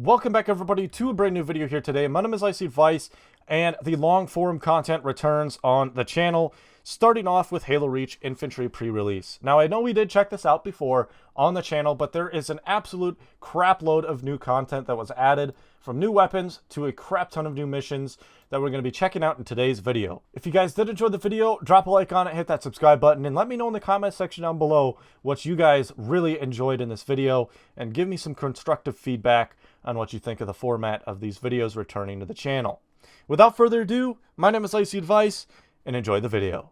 Welcome back, everybody, to a brand new video here today. My name is Icy Vice, and the long forum content returns on the channel, starting off with Halo Reach Infantry pre-release. Now, I know we did check this out before on the channel, but there is an absolute crap load of new content that was added, from new weapons to a crap ton of new missions that we're going to be checking out in today's video. If you guys did enjoy the video, drop a like on it, hit that subscribe button, and let me know in the comment section down below what you guys really enjoyed in this video, and give me some constructive feedback on what you think of the format of these videos returning to the channel. Without further ado, my name is Icy Advice, and enjoy the video.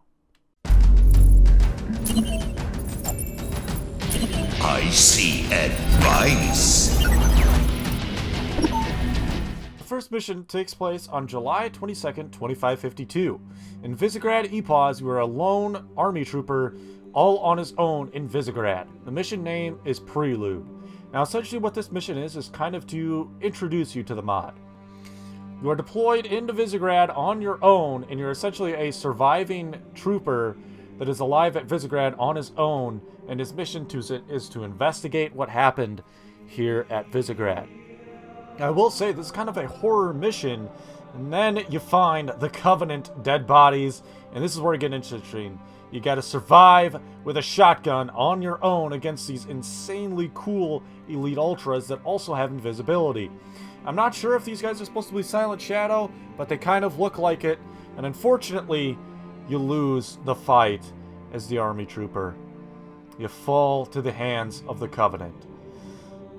Icy Advice. The first mission takes place on July 22nd, 2552. In Visegrad Epos, you are a lone army trooper all on his own in Visegrad. The mission name is Prelude. Now, essentially what this mission is kind of to introduce you to the mod. You are deployed into Visegrad on your own, and you're essentially a surviving trooper that is alive at Visegrad on his own, and his mission is to investigate what happened here at Visegrad. I will say, this is kind of a horror mission, and then you find the Covenant dead bodies, and this is where it gets interesting. You gotta survive with a shotgun on your own against these insanely cool Elite Ultras that also have invisibility. I'm not sure if these guys are supposed to be Silent Shadow, but they kind of look like it, and unfortunately, you lose the fight as the Army Trooper. You fall to the hands of the Covenant.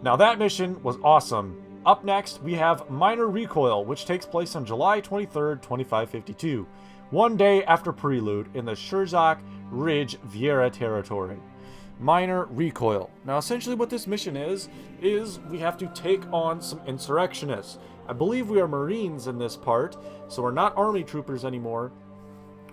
Now, that mission was awesome. Up next, we have Minor Recoil, which takes place on July 23rd, 2552. One day after Prelude in the Shirzak Ridge Vieira territory. Minor Recoil. Now, essentially what this mission is we have to take on some insurrectionists. I believe we are Marines in this part, so we're not Army Troopers anymore.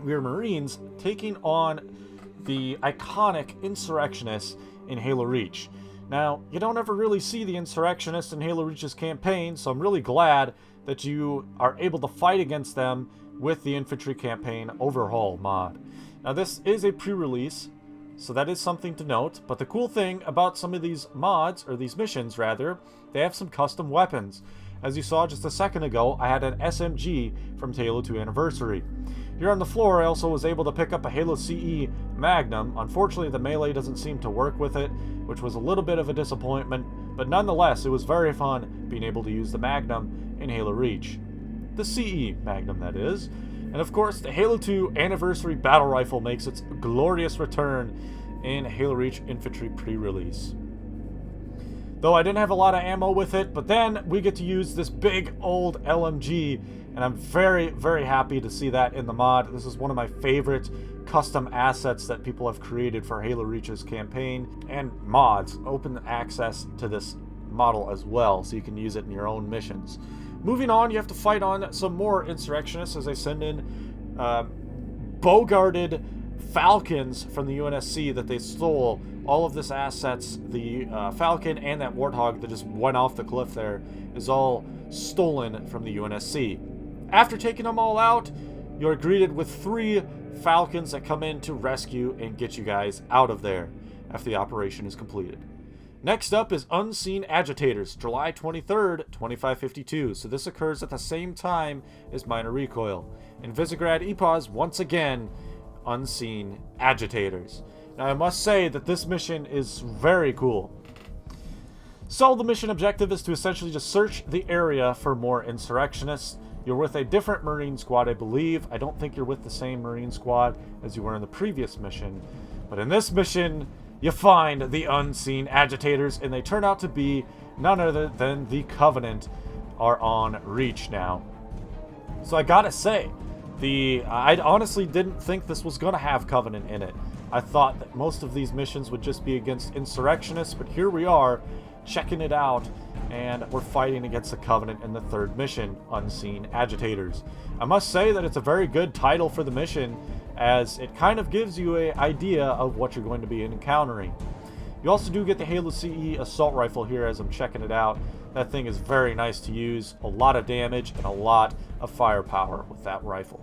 We are Marines taking on the iconic insurrectionists in Halo Reach. Now, you don't ever really see the insurrectionists in Halo Reach's campaign, so I'm really glad that you are able to fight against them with the Infantry Campaign Overhaul mod. Now, this is a pre-release, so that is something to note, but the cool thing about some of these mods, or these missions rather, they have some custom weapons. As you saw just a second ago, I had an SMG from Halo 2 Anniversary. Here on the floor, I also was able to pick up a Halo CE Magnum. Unfortunately, the melee doesn't seem to work with it, which was a little bit of a disappointment, but nonetheless, it was very fun being able to use the Magnum in Halo Reach. The CE Magnum, that is. And of course, the Halo 2 Anniversary Battle Rifle makes its glorious return in Halo Reach Infantry pre-release. Though I didn't have a lot of ammo with it, but then we get to use this big old LMG, and I'm very, very happy to see that in the mod. This is one of my favorite custom assets that people have created for Halo Reach's campaign, and mods open access to this model as well, so you can use it in your own missions. Moving on, you have to fight on some more insurrectionists as they send in bow-guarded Falcons from the UNSC that they stole. All of this assets, the Falcon and that Warthog that just went off the cliff there, is all stolen from the UNSC. After taking them all out, you're greeted with 3 Falcons that come in to rescue and get you guys out of there after the operation is completed. Next up is Unseen Agitators, July 23rd, 2552. So this occurs at the same time as Minor Recoil. In Visegrad Epos, once again, Unseen Agitators. Now, I must say that this mission is very cool. So the mission objective is to essentially just search the area for more insurrectionists. You're with a different Marine squad, I believe. I don't think you're with the same Marine squad as you were in the previous mission. But in this mission, you find the Unseen Agitators, and they turn out to be none other than the Covenant are on Reach now. So I gotta say, I honestly didn't think this was gonna have Covenant in it. I thought that most of these missions would just be against insurrectionists, but here we are, checking it out, and we're fighting against the Covenant in the third mission, Unseen Agitators. I must say that it's a very good title for the mission, as it kind of gives you an idea of what you're going to be encountering. You also do get the Halo CE Assault Rifle here as I'm checking it out. That thing is very nice to use, a lot of damage and a lot of firepower with that rifle.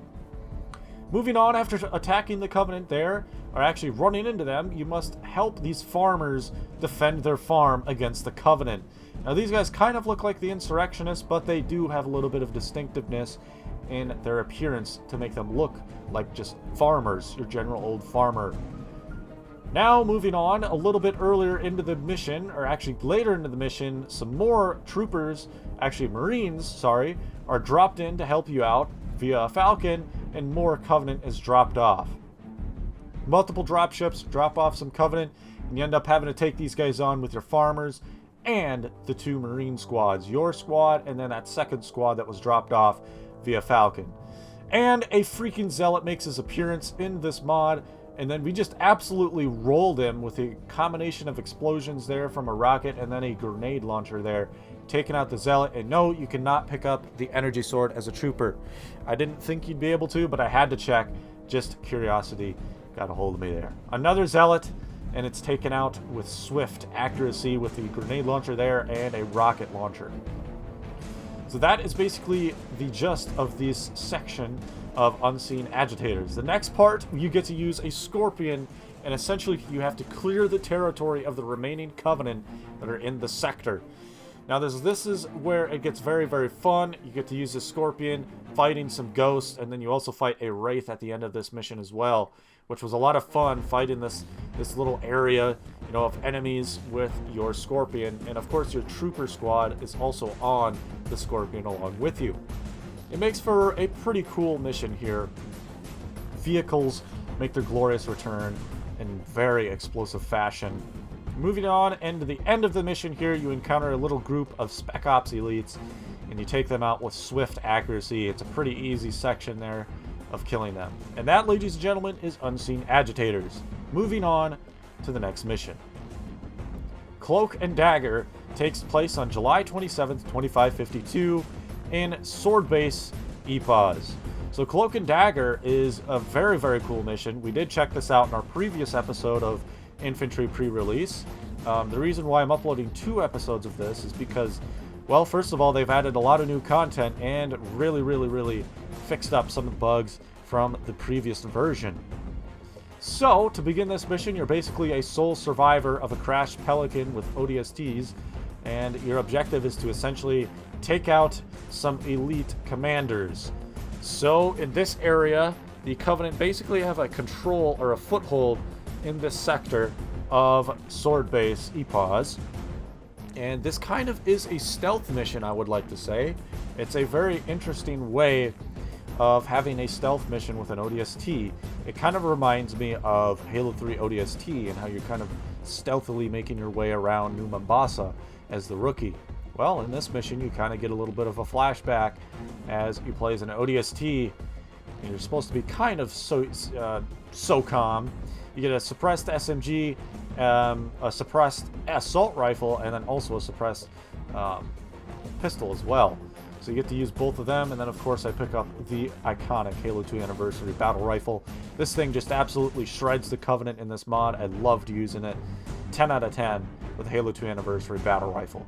Moving on, after attacking the Covenant there, or actually running into them, you must help these farmers defend their farm against the Covenant. Now these guys kind of look like the insurrectionists, but they do have a little bit of distinctiveness in their appearance to make them look like just farmers, your general old farmer. Now, moving on, a little bit earlier into the mission, or actually later into the mission, some more troopers, actually Marines, sorry, are dropped in to help you out via a Falcon, and more Covenant is dropped off. Multiple dropships drop off some Covenant, and you end up having to take these guys on with your farmers and the 2 Marine squads, your squad and then that second squad that was dropped off via Falcon. And a freaking Zealot makes his appearance in this mod, and then we just absolutely rolled him with a combination of explosions there from a rocket and then a grenade launcher there, taking out the Zealot. And no, you cannot pick up the energy sword as a trooper. I didn't think you'd be able to, but I had to check. Just curiosity got a hold of me there. Another Zealot, and it's taken out with swift accuracy with the grenade launcher there and a rocket launcher. So that is basically the gist of this section of Unseen Agitators. The next part, you get to use a Scorpion, and essentially you have to clear the territory of the remaining Covenant that are in the sector. Now this is where it gets very, very fun. You get to use the Scorpion, fighting some ghosts, and then you also fight a Wraith at the end of this mission as well, which was a lot of fun fighting this little area, you know, of enemies with your Scorpion. And of course your Trooper squad is also on the Scorpion along with you. It makes for a pretty cool mission here. Vehicles make their glorious return in very explosive fashion. Moving on, and to the end of the mission here, you encounter a little group of Spec Ops elites, and you take them out with swift accuracy. It's a pretty easy section there of killing them. And that, ladies and gentlemen, is Unseen Agitators. Moving on to the next mission. Cloak and Dagger takes place on July 27th, 2552 in Sword Base EPOS. So Cloak and Dagger is a very, very cool mission. We did check this out in our previous episode of Infantry pre-release. The reason why I'm uploading 2 episodes of this is because, well, first of all, they've added a lot of new content and really fixed up some of the bugs from the previous version. So, to begin this mission, you're basically a sole survivor of a crashed Pelican with ODSTs, and your objective is to essentially take out some elite commanders. So, in this area, the Covenant basically have a control or a foothold in this sector of Sword Base EPOS. And this kind of is a stealth mission, I would like to say. It's a very interesting way of having a stealth mission with an ODST. It kind of reminds me of Halo 3 ODST and how you're kind of stealthily making your way around New Mombasa as the rookie. Well, in this mission, you kind of get a little bit of a flashback as you play as an ODST, and you're supposed to be kind of SOCOM. You get a suppressed SMG, a suppressed assault rifle, and then also a suppressed pistol as well. So you get to use both of them, and then of course I pick up the iconic Halo 2 Anniversary Battle Rifle. This thing just absolutely shreds the Covenant in this mod. I loved using it. 10 out of 10 with the Halo 2 Anniversary Battle Rifle.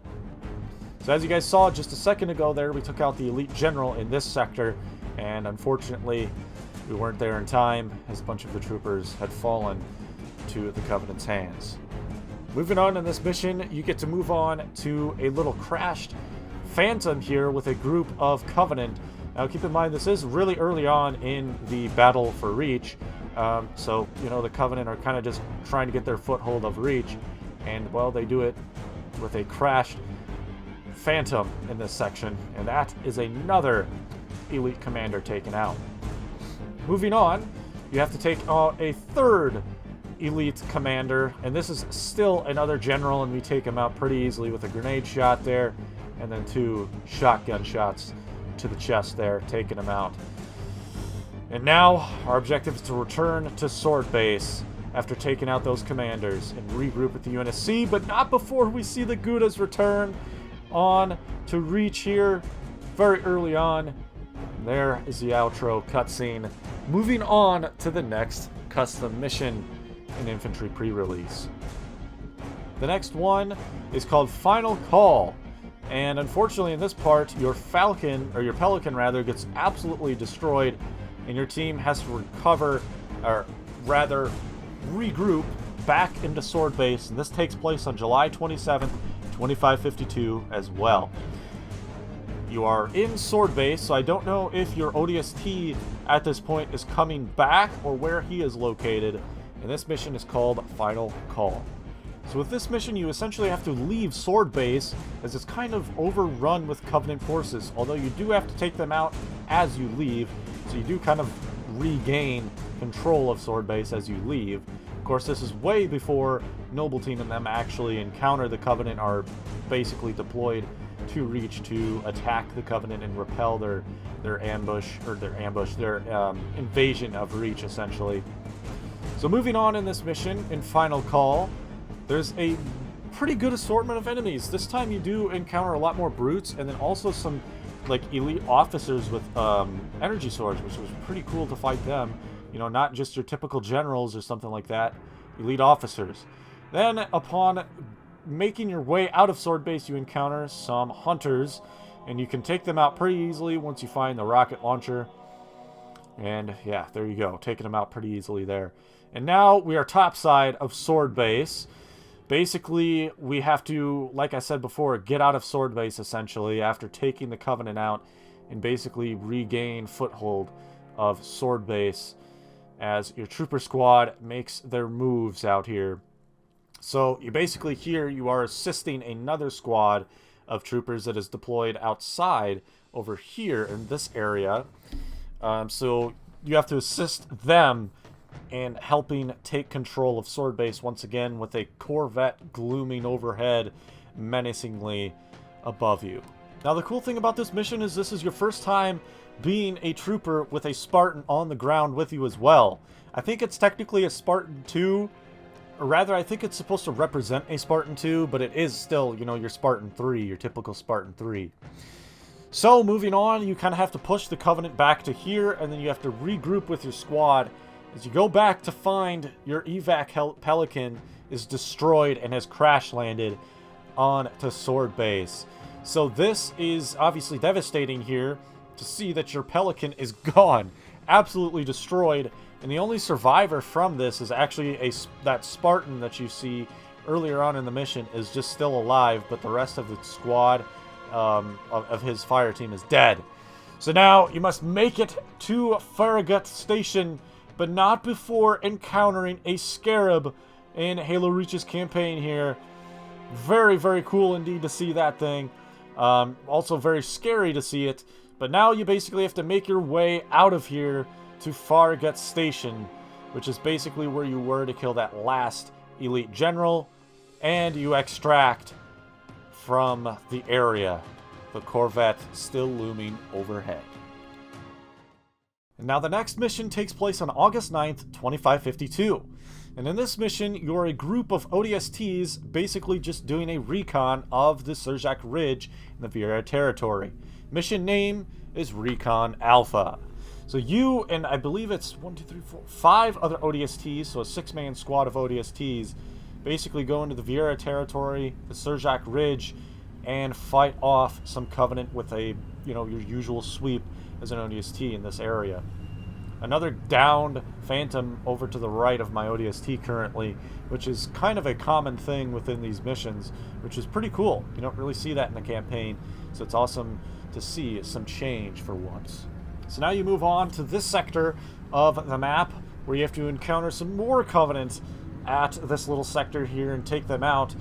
So as you guys saw just a second ago there, we took out the Elite General in this sector, and unfortunately we weren't there in time as a bunch of the troopers had fallen to the Covenant's hands. Moving on in this mission, you get to move on to a little crashed Phantom here with a group of Covenant. Now keep in mind, this is really early on in the battle for Reach, so you know the Covenant are kind of just trying to get their foothold of Reach, and well, they do it with a crashed Phantom in this section, and that is another elite commander taken out. Moving on, you have to take out a third elite commander, and this is still another general, and we take him out pretty easily with a grenade shot there, and then 2 shotgun shots to the chest there, taking him out. And now, our objective is to return to Sword Base after taking out those commanders and regroup with the UNSC, but not before we see the Goudas return on to Reach here very early on. There is the outro cutscene. Moving on to the next custom mission in Infantry pre-release. The next one is called Final Call. And unfortunately in this part, your Falcon, or your Pelican rather, gets absolutely destroyed, and your team has to recover, or rather regroup back into Sword Base, and this takes place on July 27th, 2552 as well. You are in Sword Base, so I don't know if your ODST at this point is coming back or where he is located, and this mission is called Final Call. So with this mission, you essentially have to leave Sword Base, as it's kind of overrun with Covenant forces, although you do have to take them out as you leave, so you do kind of regain control of Sword Base as you leave. Of course, this is way before Noble Team and them actually encounter the Covenant, are basically deployed to Reach to attack the Covenant and repel their invasion of Reach, essentially. So moving on in this mission, in Final Call, there's a pretty good assortment of enemies. This time you do encounter a lot more brutes, and then also some like elite officers with energy swords, which was pretty cool to fight them. You know, not just your typical generals or something like that. Elite officers. Then, upon making your way out of Sword Base, you encounter some hunters, and you can take them out pretty easily once you find the rocket launcher. And yeah, there you go, taking them out pretty easily there. And now we are topside of Sword Base. Basically, we have to, like I said before, get out of Sword Base, essentially, after taking the Covenant out, and basically regain foothold of Sword Base as your trooper squad makes their moves out here. So, you basically here, you are assisting another squad of troopers that is deployed outside over here in this area. So, you have to assist them and helping take control of Sword Base once again with a Corvette glooming overhead menacingly above you. Now the cool thing about this mission is this is your first time being a trooper with a Spartan on the ground with you as well. I think it's technically a Spartan 2, or rather I think it's supposed to represent a Spartan 2, but it is still, you know, your Spartan 3, your typical Spartan 3. So moving on, you kind of have to push the Covenant back to here, and then you have to regroup with your squad as you go back to find your evac Pelican is destroyed and has crash landed onto Sword Base. So this is obviously devastating here to see that your Pelican is gone, absolutely destroyed, and the only survivor from this is actually that Spartan that you see earlier on in the mission is just still alive, but the rest of the squad of his fire team is dead. So now you must make it to Farragut Station, but not before encountering a Scarab in Halo Reach's campaign here. Very, very cool indeed to see that thing. Also very scary to see it. But now you basically have to make your way out of here to Farragut Station, which is basically where you were to kill that last elite general, and you extract from the area, the Corvette still looming overhead. And now the next mission takes place on August 9th, 2552. And in this mission, you're a group of ODSTs basically just doing a recon of the Surjak Ridge in the Vieira territory. Mission name is Recon Alpha. So you and I believe it's 5 other ODSTs, so a 6-man squad of ODSTs, basically go into the Vieira territory, the Surjak Ridge, and fight off some Covenant with a, your usual sweep as an ODST in this area. Another downed Phantom over to the right of my ODST currently, which is kind of a common thing within these missions, which is pretty cool. You don't really see that in the campaign, so it's awesome to see some change for once. So now you move on to this sector of the map, where you have to encounter some more Covenants at this little sector here and take them out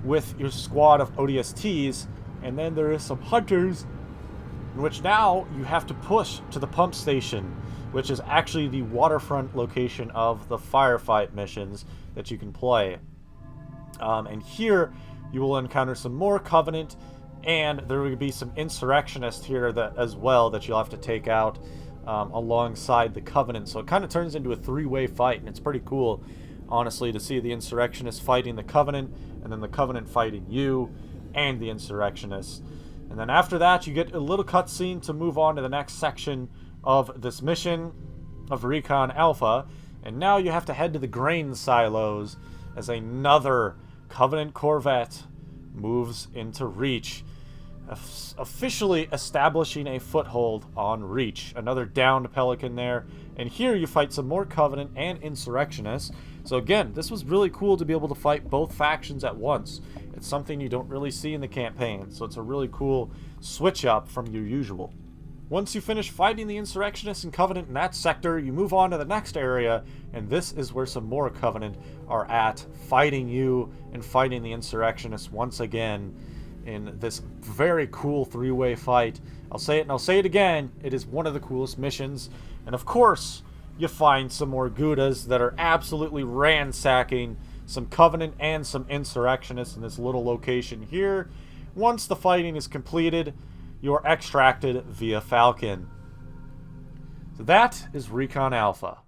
with your squad of ODSTs, and then there is some hunters, in which now you have to push to the pump station, which is actually the waterfront location of the firefight missions that you can play. And here you will encounter some more Covenant, and there will be some insurrectionists here as well that you'll have to take out alongside the Covenant. So it kind of turns into a 3-way fight, and it's pretty cool, honestly, to see the insurrectionists fighting the Covenant, and then the Covenant fighting you and the insurrectionists. And then after that, you get a little cutscene to move on to the next section of this mission of Recon Alpha. And now you have to head to the grain silos as another Covenant Corvette moves into Reach, officially establishing a foothold on Reach. Another downed Pelican there. And here you fight some more Covenant and insurrectionists. So again, this was really cool to be able to fight both factions at once. It's something you don't really see in the campaign, so it's a really cool switch up from your usual. Once you finish fighting the Insurrectionists and Covenant in that sector, you move on to the next area, and this is where some more Covenant are at, fighting you and fighting the Insurrectionists once again in this very cool three-way fight. I'll say it and I'll say it again, it is one of the coolest missions. And of course, you find some more Goudas that are absolutely ransacking some Covenant and some Insurrectionists in this little location here. Once the fighting is completed, you are extracted via Falcon. So that is Recon Alpha.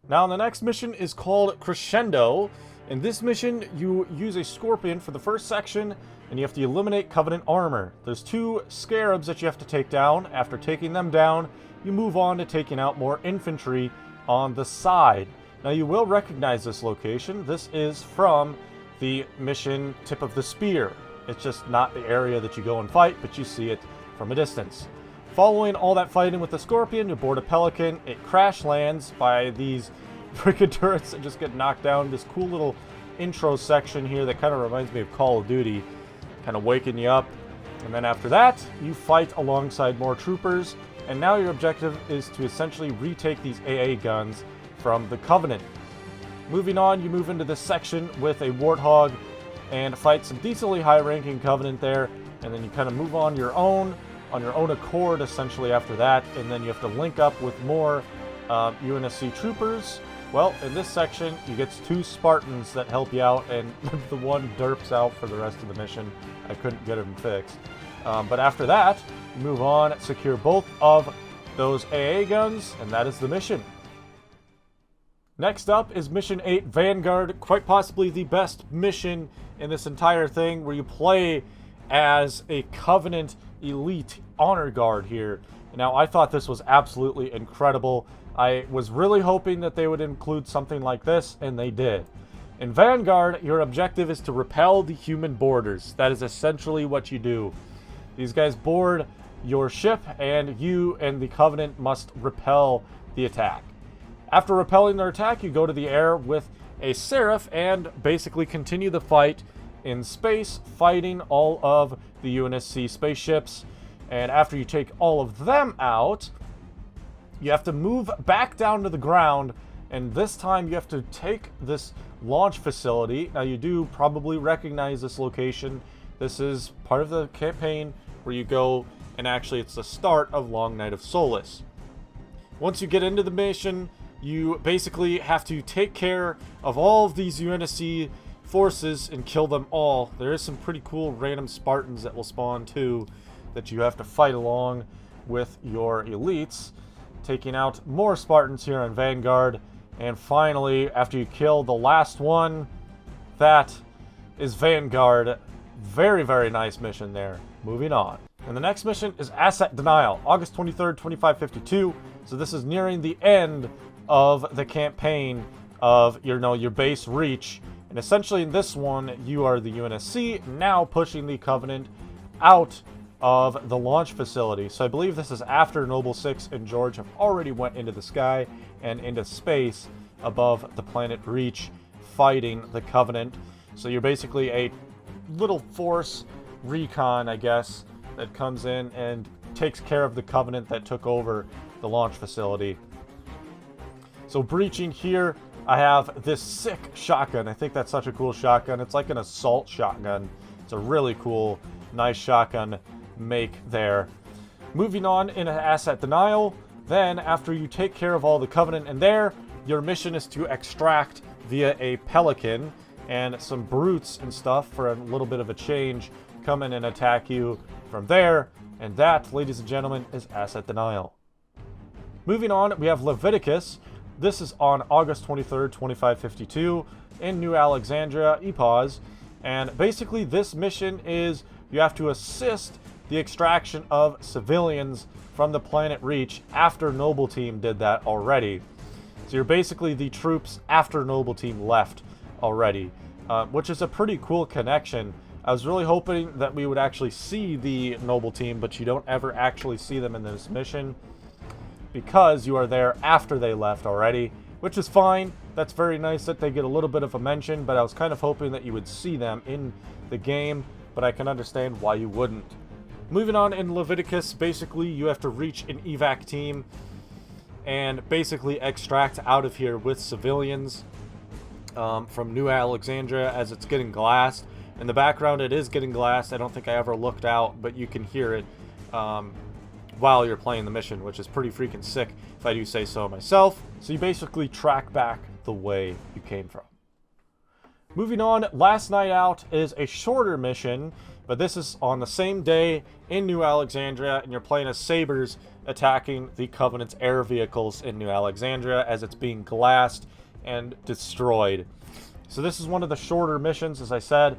Now the next mission is called Crescendo. In this mission, you use a Scorpion for the first section, and you have to eliminate Covenant armor. There's 2 Scarabs that you have to take down. After taking them down, you move on to taking out more infantry on the side. Now you will recognize this location. This is from the mission Tip of the Spear. It's just not the area that you go and fight, but you see it from a distance. Following all that fighting with the Scorpion, you board a Pelican. It crash lands by these freaking turrets that just get knocked down. This cool little intro section here that kind of reminds me of Call of Duty, kind of waking you up. And then after that, you fight alongside more troopers, and now your objective is to essentially retake these AA guns from the Covenant. Moving on, you move into this section with a Warthog and fight some decently high-ranking Covenant there, and then you kind of move on your own accord essentially after that, and then you have to link up with more UNSC troopers. Well, in this section, you get 2 Spartans that help you out, and the one derps out for the rest of the mission. I couldn't get him fixed. But after that, you move on, secure both of those AA guns, and that is the mission. Next up is Mission 8 Vanguard, quite possibly the best mission in this entire thing, where you play as a Covenant elite honor guard here. Now, I thought this was absolutely incredible. I was really hoping that they would include something like this, and they did. In Vanguard, your objective is to repel the human boarders. That is essentially what you do. These guys board your ship, and you and the Covenant must repel the attack. After repelling their attack, you go to the air with a Seraph and basically continue the fight in space, fighting all of the UNSC spaceships. And after you take all of them out, you have to move back down to the ground, and this time you have to take this launch facility. Now, you do probably recognize this location. This is part of the campaign where you go, and actually it's the start of Long Night of Solace. Once you get into the mission, you basically have to take care of all of these UNSC forces and kill them all. There is some pretty cool random Spartans that will spawn too, that you have to fight along with your elites, taking out more Spartans here on Vanguard. And finally, after you kill the last one, that is Vanguard. Very, very nice mission there. Moving on. And the next mission is Asset Denial, August 23rd, 2552. So this is nearing the end of the campaign of your base reach. And essentially in this one, you are the UNSC, now pushing the Covenant out of the launch facility. So I believe this is after Noble 6 and George have already went into the sky and into space above the planet Reach, fighting the Covenant. So you're basically a little force recon, I guess, that comes in and takes care of the Covenant that took over the launch facility. So breaching here, I have this sick shotgun. I think that's such a cool shotgun. It's like an assault shotgun. It's a really cool, nice shotgun make there. Moving on in Asset Denial, then after you take care of all the Covenant in there, your mission is to extract via a Pelican, and some brutes and stuff for a little bit of a change come in and attack you from there. And that, ladies and gentlemen, is Asset Denial. Moving on, we have Leviticus. This is on August 23rd, 2552 in New Alexandria, EPOS. And basically this mission is you have to assist the extraction of civilians from the planet Reach after Noble Team did that already. So you're basically the troops after Noble Team left already, which is a pretty cool connection. I was really hoping that we would actually see the Noble Team, but you don't ever actually see them in this mission, because you are there after they left already, which is fine. That's very nice that they get a little bit of a mention, but I was kind of hoping that you would see them in the game, but I can understand why you wouldn't. Moving on in Leviticus, basically you have to reach an evac team and basically extract out of here with civilians from New Alexandria as it's getting glassed. In the background it is getting glassed. I don't think I ever looked out, but you can hear it while you're playing the mission, which is pretty freaking sick if I do say so myself. So you basically track back the way you came from. Moving on, Last Night Out is a shorter mission, but this is on the same day in New Alexandria, and you're playing as Sabers attacking the Covenant's air vehicles in New Alexandria as it's being glassed and destroyed. So this is one of the shorter missions, as I said.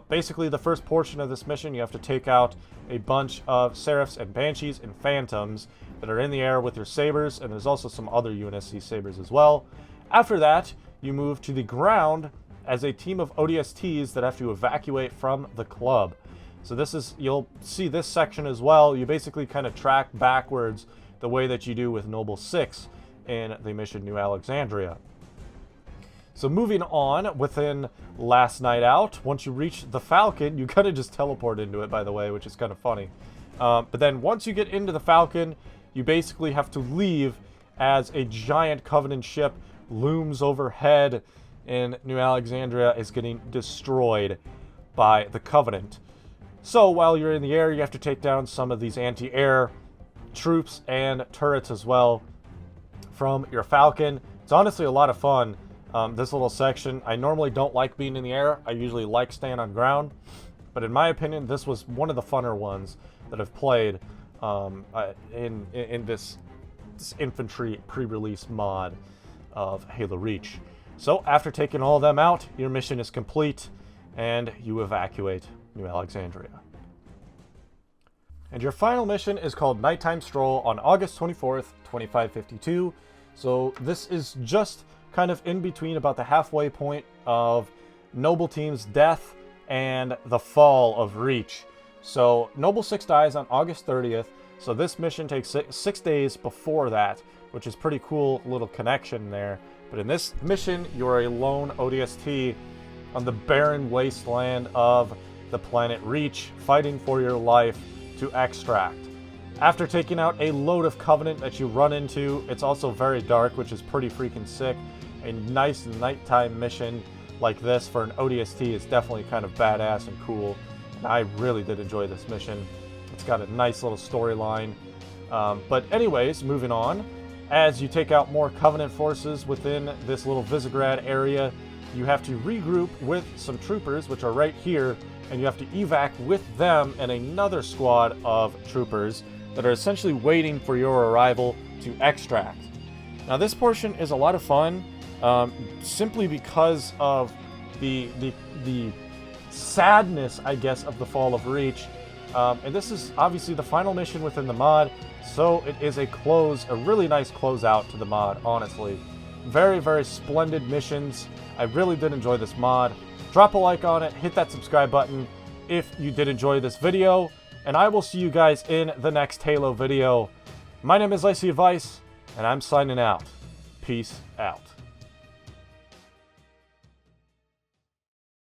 Basically, the first portion of this mission, you have to take out a bunch of Seraphs and Banshees and Phantoms that are in the air with your Sabers, and there's also some other UNSC Sabers as well. After that, you move to the ground as a team of ODSTs that have to evacuate from the club. So this is, you'll see this section as well. You basically kind of track backwards the way that you do with Noble 6 in the mission New Alexandria. So moving on within Last Night Out, once you reach the Falcon, you kind of just teleport into it, by the way, which is kind of funny. But then once you get into the Falcon, you basically have to leave as a giant Covenant ship looms overhead in New Alexandria is getting destroyed by the Covenant. So while you're in the air, you have to take down some of these anti-air troops and turrets as well from your Falcon. It's honestly a lot of fun, this little section. I normally don't like being in the air. I usually like staying on ground. But in my opinion, this was one of the funner ones that I've played in this Infantry pre-release mod of Halo Reach. So after taking all of them out, your mission is complete and you evacuate New Alexandria. And your final mission is called Nighttime Stroll on August 24th, 2552. So this is just kind of in between about the halfway point of Noble Team's death and the fall of Reach. So Noble 6 dies on August 30th, so this mission takes 6 days before that, which is pretty cool little connection there. But in this mission, you're a lone ODST on the barren wasteland of the planet Reach, fighting for your life to extract. After taking out a load of Covenant that you run into, it's also very dark, which is pretty freaking sick. A nice nighttime mission like this for an ODST is definitely kind of badass and cool. And I really did enjoy this mission. It's got a nice little storyline. But anyways, moving on. As you take out more Covenant forces within this little Visegrad area, you have to regroup with some troopers, which are right here, and you have to evac with them and another squad of troopers that are essentially waiting for your arrival to extract. Now this portion is a lot of fun, simply because of the sadness, I guess, of the fall of Reach. And this is obviously the final mission within the mod, so it is a really nice closeout to the mod, honestly. Very, very splendid missions. I really did enjoy this mod. Drop a like on it, hit that subscribe button if you did enjoy this video, and I will see you guys in the next Halo video. My name is Lacey Vice, and I'm signing out. Peace out.